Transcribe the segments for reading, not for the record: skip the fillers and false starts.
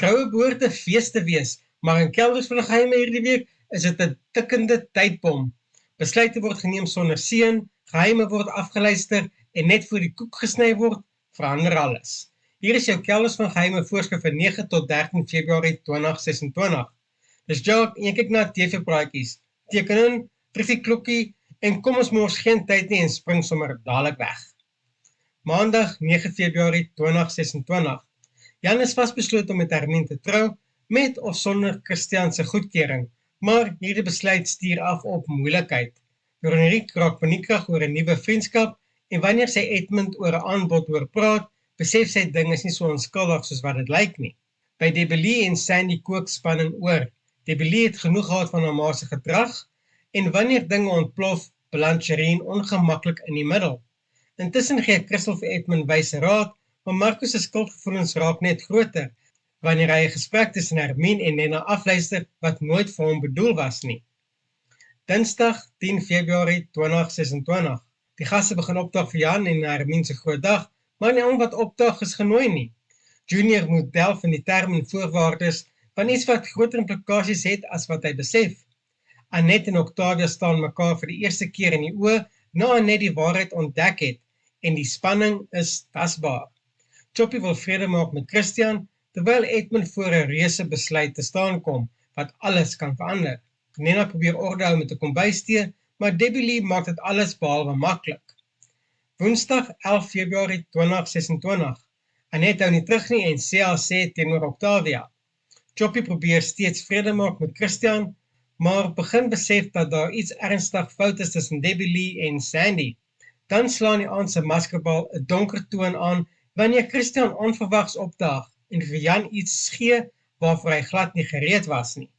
troue behoort 'n fees te wees, maar in kelders van die geheime hierdie week is dit 'n tikkende tydbom. Besluite word geneem sonder seën, geheime word afgeluister en net voor die koek gesny word, verander alles. Hier is jou kelders van geheime voorskrif van 9 tot 13 Februarie 2026. Dis Jacques en jy kyk na TV-praatjies. Teken in, druk die klokkie en kom ons mors geen tyd nie en spring sommer dadelik weg. Maandag 9 Februarie 2026. Jan is vasbesloot om met Hermien te trou, met of sonder Christian se goedkeuring, maar hierdie besluit stuur af op moeilikheid. Veronique raak paniekerig oor 'n nuwe vriendskap en wanneer sy Edmund oor 'n aanbod hoor praat, besef sy ding is nie so onskuldig soos wat dit lyk nie. By Debbie en Sandy kook spanning oor. Debbie het genoeg gehad van haar ma se gedrag en wanneer dinge ontplof, beland Shireen ongemaklik in die middel. Intussen gee Crystal vir Edmund wyse raad, maar Marcus se skuldgevoelens raak net groter wanneer hy 'n gesprek tussen Hermien en Nena afluister wat nooit vir hom bedoel was nie. Dinsdag 10 Februarie 2026. Die gaste begin opdag vir Jan en Hermien se groot dag, maar nie almal wat opdag is genooi nie. Junior moet delf in die terme en voorwaardes van iets wat groter implikasies het as wat hy besef. Annette en Octavia staan mekaar vir die eerste keer in die oë na Annette die waarheid ontdek het en die spanning is tasbaar. Choppy wil vrede maak met Christian, terwyl Edmund voor 'n reuse besluit te staan kom, wat alles kan verander. Nena probeer orde hou met 'n kombuistee, maar Debbie Lee maak dit alles behalwe maklik. Woensdag 11 Februarie 2026. Annette hou nie terug nie en sê haar sê teenoor Octavia. Choppy probeer steeds vrede maak met Christian, maar begin besef dat daar iets ernstig fout is tussen Debbie Lee en Sandy. Dan slaan die aand se maskerbal 'n donker toon aan wanneer Christian onverwags opdaag en vir Jan iets gee waarvoor hy glad nie gereed was nie.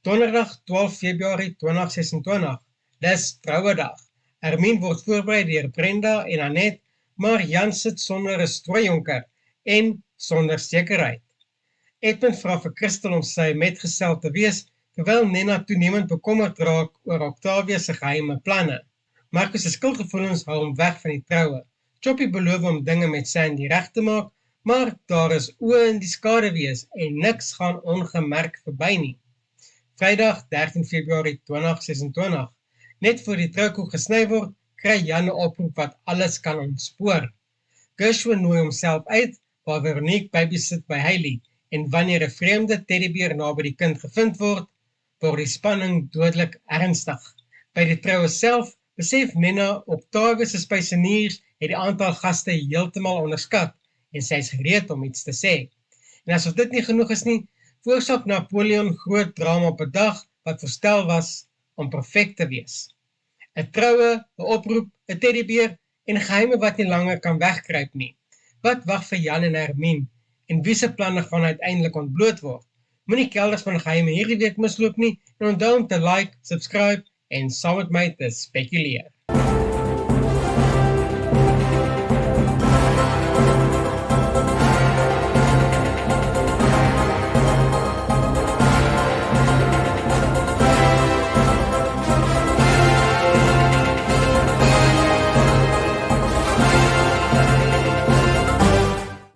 Donderdag 12 Februarie 2026. Dis Vrouedag. Hermien word voorberei deur Brenda en Annette, maar Jan sit sonder 'n strooijonker en sonder sekerheid. Edmund vra vir Crystal om sy metgesel te wees, terwyl Nena toenemend bekommerd raak oor Octavia se geheime planne. Marcus se skuldgevoelens hou hom weg van die troue. Choppy beloof om dinge met Sandy reg te maak, maar daar is oë in die skaduwees en niks gaan ongemerk verby nie. Vrydag 13 Februarie 2026. Net voor die troukoek gesny word, kry Jan 'n oproep wat alles kan ontspoor. Gershwin nooi homself uit, waar Veronique babysit by Hailey, en wanneer 'n vreemde teddybeer naby die kind gevind word, word die spanning dodelik ernstig. By die troue self besef Nena Octavia se spyseniers het die aantal gaste heeltemal onderskat en sy is gereed om iets te sê. En asof dit nie genoeg is nie, veroorsaak Napoleon groot drama op 'n dag wat verstel was om perfek te wees. 'n Troue, 'n oproep, 'n teddybeer en geheime wat nie langer kan wegkruip nie. Wat wag vir Jan en Hermien en wie se planne gaan uiteindelik ontbloot word? Moenie kelders van geheime hierdie week misloop nie en onthou om te like, subscribe en saam met my te spekuleer.